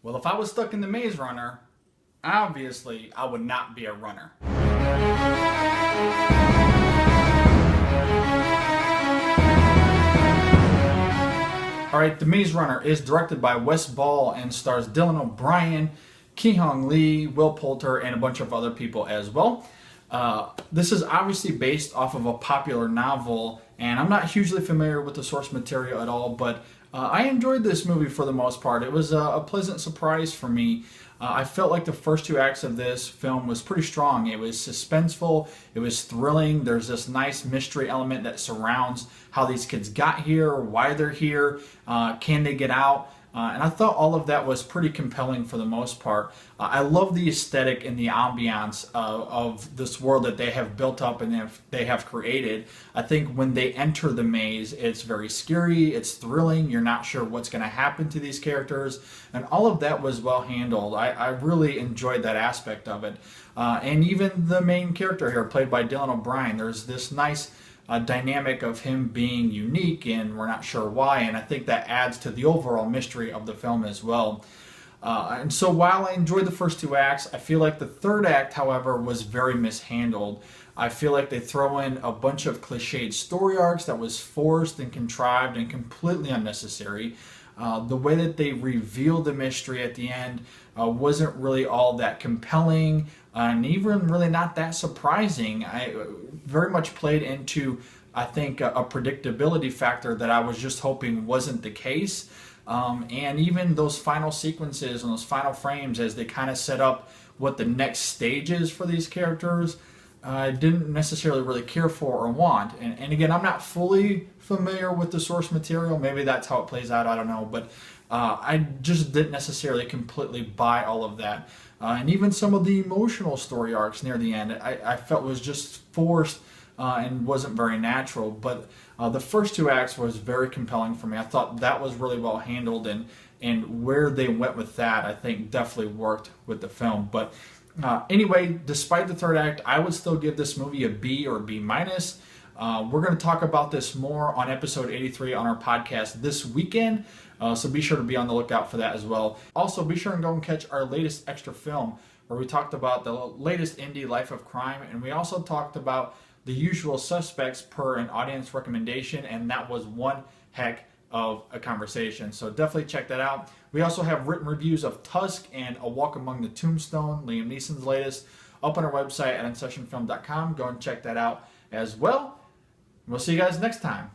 Well, if I was stuck in the Maze Runner, obviously I would not be a runner. Alright, The Maze Runner is directed by Wes Ball and stars Dylan O'Brien, Ki-Hong Lee, Will Poulter, and a bunch of other people as well. This is obviously based off of a popular novel, and I'm not hugely familiar with the source material at all, but I enjoyed this movie for the most part. It was a pleasant surprise for me. I felt like the first two acts of this film was pretty strong. It was suspenseful, it was thrilling. There's this nice mystery element that surrounds how these kids got here, why they're here, can they get out? And I thought all of that was pretty compelling for the most part. I love the aesthetic and the ambiance of this world that they have built up and they have created. I think when they enter the maze, it's very scary, it's thrilling, you're not sure what's going to happen to these characters, and all of that was well handled. I really enjoyed that aspect of it. And even the main character here, played by Dylan O'Brien, there's this nice dynamic of him being unique and we're not sure why, and I think that adds to the overall mystery of the film as well. And so while I enjoyed the first two acts, I feel like the third act, however, was very mishandled. I feel like they throw in a bunch of cliched story arcs that was forced and contrived and completely unnecessary. The way that they revealed the mystery at the end wasn't really all that compelling, and even really not that surprising. I very much played into, I think, a predictability factor that I was just hoping wasn't the case. And even those final sequences and those final frames as they kind of set up what the next stage is for these characters, I didn't necessarily really care for or want. And again, I'm not fully familiar with the source material. Maybe that's how it plays out, I don't know. But I just didn't necessarily completely buy all of that. And even some of the emotional story arcs near the end, I felt was just forced and wasn't very natural. But the first two acts was very compelling for me. I thought that was really well handled, and where they went with that, I think definitely worked with the film. But anyway, despite the third act, I would still give this movie a B or B minus. We're going to talk about this more on episode 83 on our podcast this weekend, so be sure to be on the lookout for that as well. Also, be sure and go and catch our latest extra film where we talked about the latest indie Life of Crime, and we also talked about The Usual Suspects per an audience recommendation, and that was one heck of a conversation. So definitely check that out. We also have written reviews of Tusk and A Walk Among the Tombstone, Liam Neeson's latest, up on our website at InSessionFilm.com. Go and check that out as well. We'll see you guys next time.